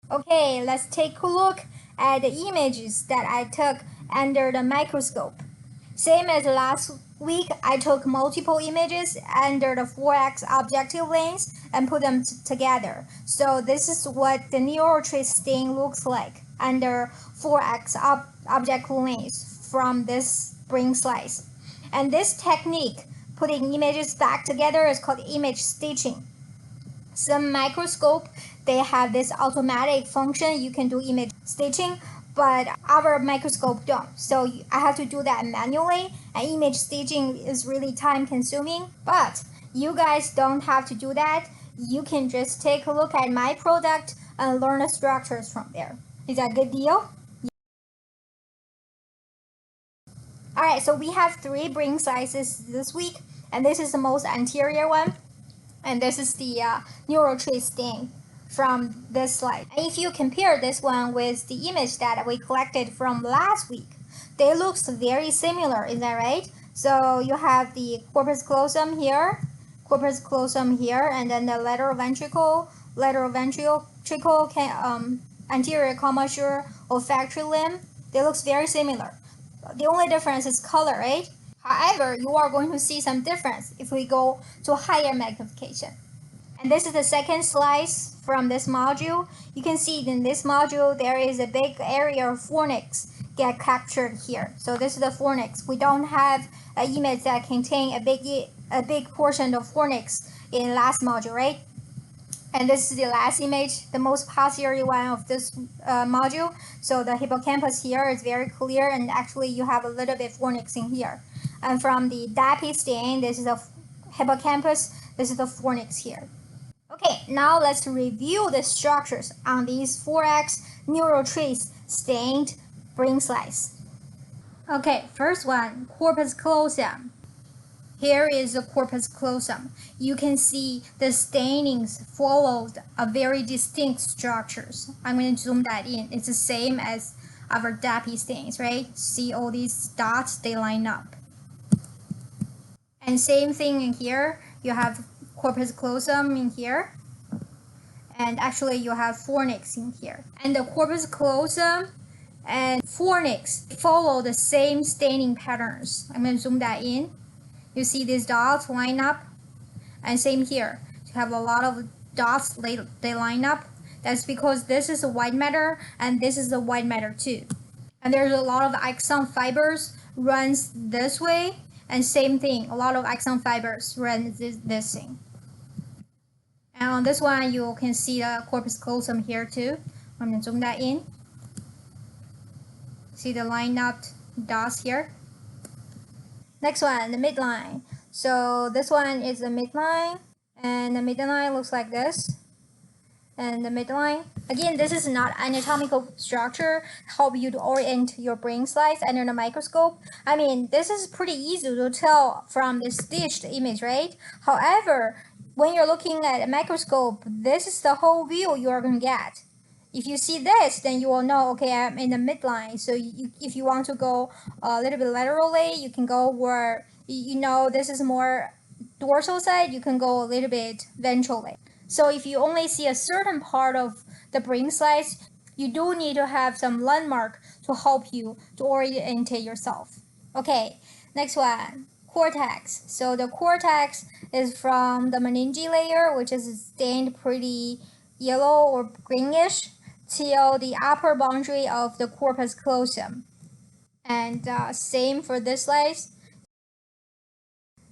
Okay, let's take a look at the images that I took under the microscope. Same as last week, I took multiple images under the 4x objective lens and put them together. So this is what the neural trace stain looks like under 4x object lens from this brain slice. And this technique, putting images back together, is called image stitching. Some microscope, they have this automatic function. You can do image stitching, but our microscope don't. So I have to do that manually, and image stitching is really time consuming. But you guys don't have to do that. You can just take a look at my product and learn the structures from there. Is that a good deal? All right, so we have 3 brain sizes this week, and this is the most anterior one. And this is the neural trace stain from this slide. And if you compare this one with the image that we collected from last week, they look very similar, is that right? So you have the corpus callosum here, and then the lateral ventricle, anterior commissure, olfactory limb. They look very similar. The only difference is color, right? However, you are going to see some difference if we go to higher magnification. And this is the second slice from this module. You can see in this module, there is a big area of fornix get captured here. So this is the fornix. We don't have an image that contain a big portion of fornix in last module, right? And this is the last image, the most posterior one of this module. So the hippocampus here is very clear, and actually you have a little bit fornix in here. And from the DAPI stain, this is the hippocampus, this is the fornix here. Okay, now let's review the structures on these 4x neural trace stained brain slice. Okay, first one, corpus callosum. Here is the corpus callosum. You can see the stainings followed a very distinct structures. I'm going to zoom that in. It's the same as our DAPI stains, right? See all these dots, they line up. And same thing in here. You have corpus callosum in here. And actually you have fornix in here. And the corpus callosum and fornix follow the same staining patterns. I'm going to zoom that in. You see these dots line up, and same here. You have a lot of dots, they line up. That's because this is a white matter, and this is a white matter too. And there's a lot of axon fibers runs this way, and same thing, a lot of axon fibers run this thing. And on this one, you can see the corpus callosum here too. I'm gonna zoom that in. See the lined up dots here. Next one, the midline. So this one is the midline, and the midline looks like this. And the midline, again, this is not anatomical structure, help you to orient your brain slice under the microscope. I mean, this is pretty easy to tell from the stitched image, right? However, when you're looking at a microscope, this is the whole view you are going to get. If you see this, then you will know, okay, I'm in the midline. So if you want to go a little bit laterally, you can go where, you know, this is more dorsal side, you can go a little bit ventrally. So if you only see a certain part of the brain slice, you do need to have some landmark to help you to orientate yourself. Okay, next one, cortex. So the cortex is from the meninge layer, which is stained pretty yellow or greenish, till the upper boundary of the corpus callosum. And same for this slice,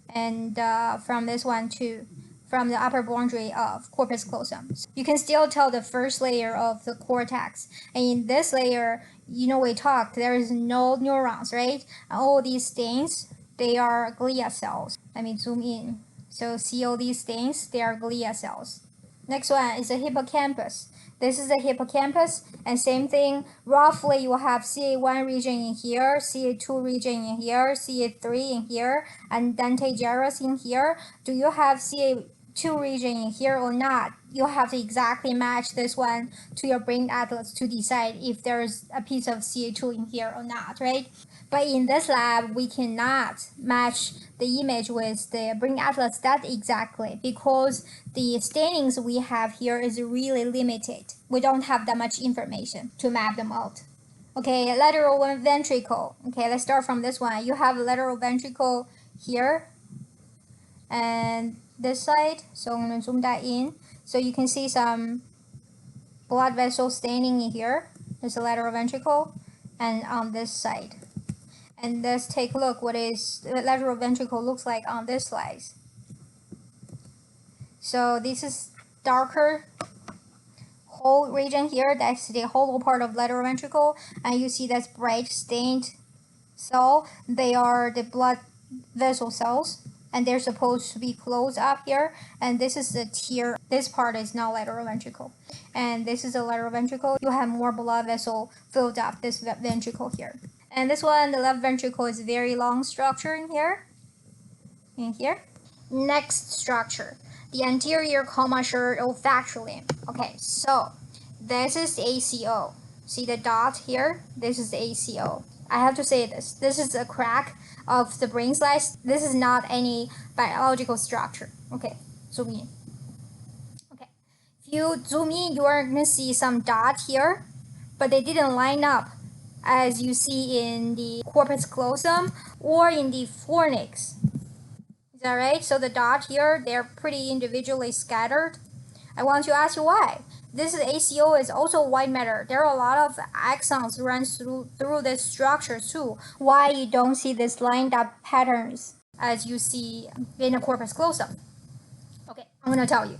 and from this one too, from the upper boundary of corpus callosum. You can still tell the first layer of the cortex. And in this layer, you know, we talked, there is no neurons, right? All these stains, they are glia cells. Let me zoom in. So see all these stains, they are glia cells. Next one is the hippocampus. This is the hippocampus, and same thing, roughly you will have CA1 region in here, CA2 region in here, CA3 in here, and dente gyrus in here. Do you have two regions in here or not. You have to exactly match this one to your brain atlas to decide if there's a piece of Ca2 in here or not, right? But in this lab, we cannot match the image with the brain atlas that exactly because the stainings we have here is really limited. We don't have that much information to map them out. Okay, lateral ventricle. Okay, let's start from this one. You have a lateral ventricle here and this side. So I'm going to zoom that in. So you can see some blood vessel staining in here. There's a lateral ventricle and on this side. And let's take a look what is the lateral ventricle looks like on this slice. So this is darker whole region here. That's the hollow part of lateral ventricle, and you see that's bright stained cell. They are the blood vessel cells, and they're supposed to be closed up here. And this is the tear. This part is not lateral ventricle, and this is the lateral ventricle. You have more blood vessel filled up this ventricle here. And this one, the left ventricle, is very long structure in here. Next structure, the anterior commissure olfactory limb. Okay, so this is the ACO. See the dot here? This is the ACO. I have to say this. This is a crack of the brain slice. This is not any biological structure. Okay, zoom in. Okay, if you zoom in, you are gonna see some dot here, but they didn't line up as you see in the corpus callosum or in the fornix. Is that right? So the dot here, they're pretty individually scattered. I want to ask you why. This ACO is also white matter. There are a lot of axons runs through this structure too. Why you don't see this lined up patterns as you see in the corpus callosum? Okay, I'm gonna tell you.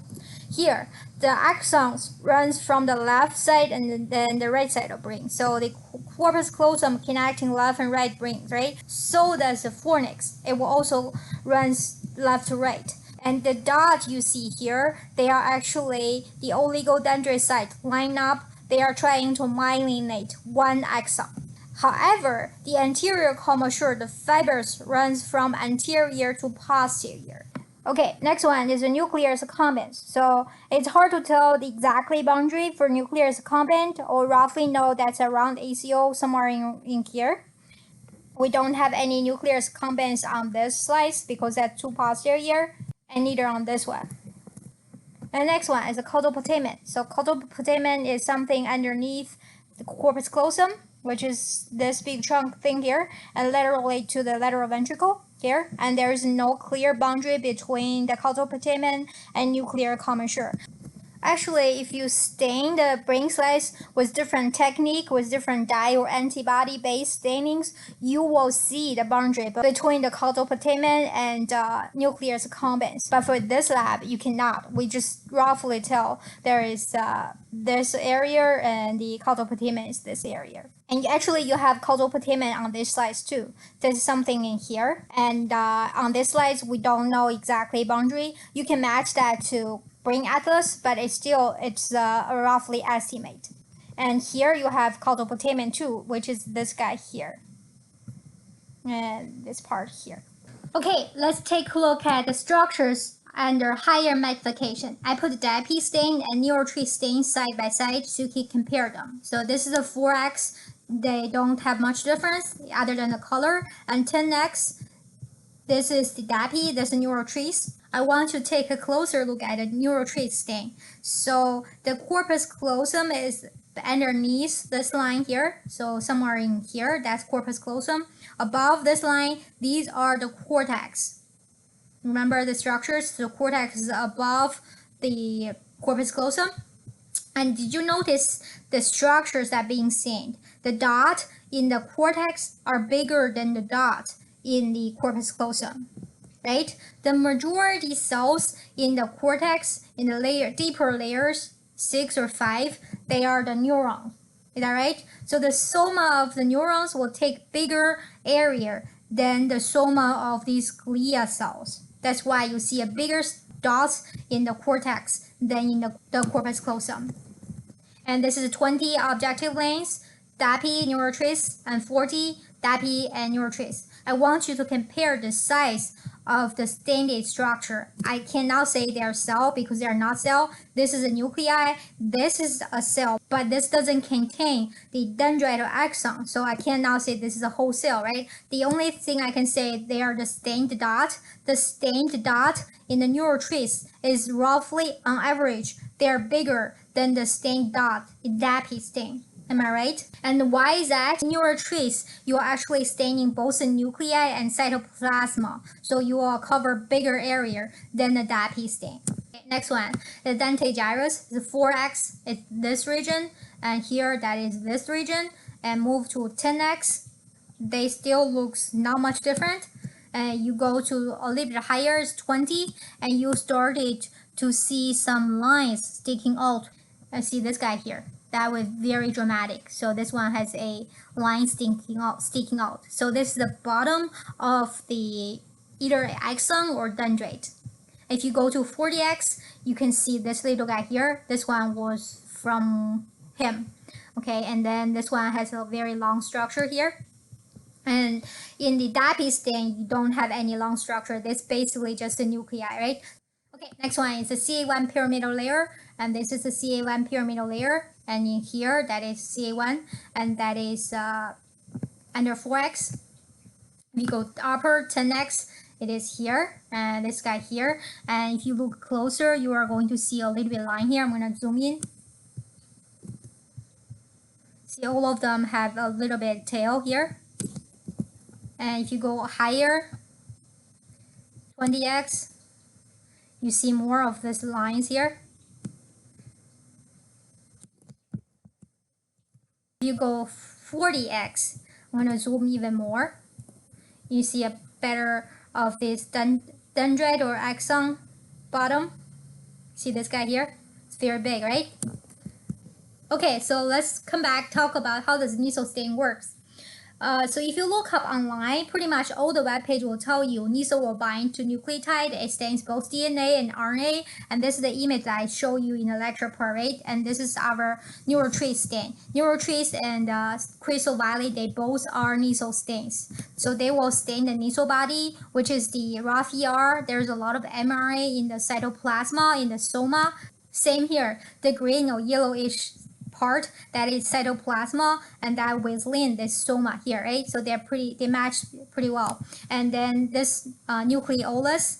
Here, the axons runs from the left side and then the right side of brain. So the corpus callosum connecting left and right brains, right? So does the fornix. It will also runs left to right. And the dot you see here, they are actually the oligodendrocyte line up. They are trying to myelinate one axon. However, the anterior commissure, the fibers runs from anterior to posterior. Okay, next one is the nucleus accumbens. So it's hard to tell the exactly boundary for nucleus accumbens, or roughly know that's around ACO somewhere in here. We don't have any nucleus accumbens on this slice because that's too posterior, and neither on this one. And the next one is the caudal putamen. So caudal putamen is something underneath the corpus callosum, which is this big chunk thing here, and laterally to the lateral ventricle here. And there is no clear boundary between the caudal putamen and nuclear commissure. Actually, if you stain the brain slice with different technique, with different dye or antibody-based stainings, you will see the boundary between the caudal putamen and nucleus accumbens. But for this lab, you cannot. We just roughly tell there is this area and the caudal putamen is this area. And actually, you have caudal putamen on this slice too. There's something in here, and on this slice, we don't know exactly boundary. You can match that to brain atlas, but it's a roughly estimate. And here you have caudal putamen too, which is this guy here, and this part here. Okay, let's take a look at the structures under higher magnification. I put DAPI stain and neurotree stain side by side so you can compare them. So this is a 4x. They don't have much difference other than the color. And 10x, this is the DAPI, this is neurotrace. I want to take a closer look at the neurotrace stain. So the corpus callosum is underneath this line here. So somewhere in here, that's corpus callosum. Above this line, these are the cortex. Remember the structures? The cortex is above the corpus callosum. And did you notice the structures that are being seen? The dot in the cortex are bigger than the dot in the corpus callosum, right? The majority cells in the cortex, in the deeper layers, 6 or 5, they are the neurons. Is that right? So the soma of the neurons will take bigger area than the soma of these glia cells. That's why you see a bigger dots in the cortex than in the corpus callosum. And this is 20 objective lanes, DAPI, neurotrace, and 40 DAPI and neurotrace. I want you to compare the size of the stained structure. I cannot say they are cell because they are not cell. This is a nuclei, this is a cell, but this doesn't contain the dendrite or axon, so I cannot say this is a whole cell, right? The only thing I can say, they are the stained dot. The stained dot in the neural trees is roughly, on average, they are bigger than the stained dot in DAPI stain. Am I right? And why is that? In neural trees, you are actually staining both the nuclei and cytoplasma, so you will cover bigger area than the DAPI stain. Okay, next one, the dentate gyrus, the 4x is this region, and here that is this region, and move to 10x, they still looks not much different. And you go to a little bit higher, it's 20, and you started to see some lines sticking out. I see this guy here. That was very dramatic. So this one has a line sticking out. So this is the bottom of the either axon or dendrite. If you go to 40x, you can see this little guy here. This one was from him. Okay, and then this one has a very long structure here. And in the DAPI stain, you don't have any long structure. This basically just a nuclei, right? Okay, next one is the CA1 pyramidal layer, and this is the CA1 pyramidal layer, and in here that is CA1, and that is under 4x. If you go upper 10x, it is here, and this guy here, and if you look closer, you are going to see a little bit line here. I'm going to zoom in. See, all of them have a little bit tail here, and if you go higher, 20x, you see more of these lines here. If you go 40x, I'm going to zoom even more. You see a better of this dendrite or axon bottom. See this guy here? It's very big, right? Okay, so let's come back, talk about how this Niso stain works. So if you look up online, pretty much all the web page will tell you Niso will bind to nucleotide. It stains both DNA and RNA. And this is the image that I show you in the lecture part, right? And this is our neural tree stain. Neural trees and Crystal Valley, they both are Niso stains. So they will stain the Niso body, which is the rough ER. There's a lot of mRNA in the cytoplasma, in the soma. Same here, the green or yellowish part that is cytoplasma, and that within this soma here, right? So they match pretty well. And then this nucleolus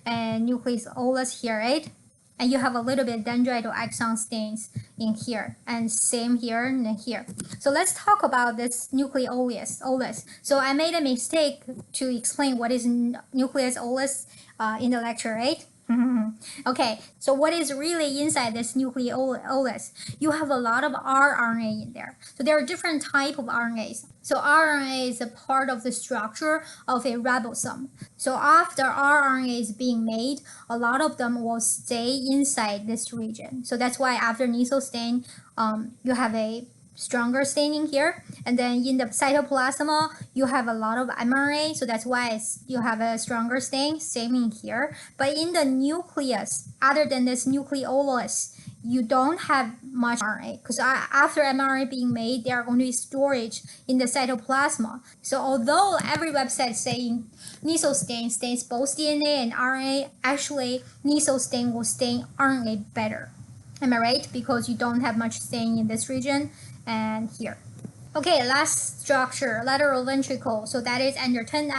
and nucleolus here, right? And you have a little bit dendrite or axon stains in here, and same here and here. So let's talk about this nucleolus. So I made a mistake to explain what is nucleus olus in the lecture, right? Okay, so what is really inside this nucleolus? You have a lot of rRNA in there. So there are different types of RNAs. So rRNA is a part of the structure of a ribosome. So after rRNA is being made, a lot of them will stay inside this region. So that's why after Niso stain, you have a stronger staining here, and then in the cytoplasma you have a lot of mRNA, so that's why you have a stronger stain, same in here. But in the nucleus, other than this nucleolus, you don't have much RNA, because after mRNA being made, they are going to be storage in the cytoplasma. So although every website saying Niso stain stains both DNA and RNA, actually Niso stain will stain RNA better. Am I right? Because you don't have much stain in this region and here. Okay, last structure, lateral ventricle. So that is under 10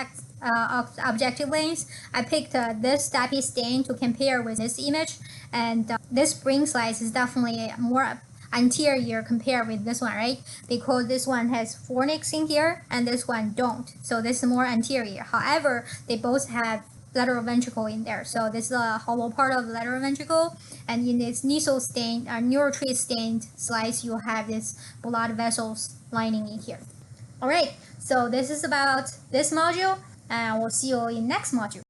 objective lengths. I picked this DAPI stain to compare with this image, and this spring slice is definitely more anterior compared with this one, right? Because this one has fornix in here and this one don't. So this is more anterior. However, they both have lateral ventricle in there. So this is a hollow part of the lateral ventricle, and in this Niso stain, neural tree stained slice, you have this blood vessels lining in here. All right, so this is about this module, and we'll see you in next module.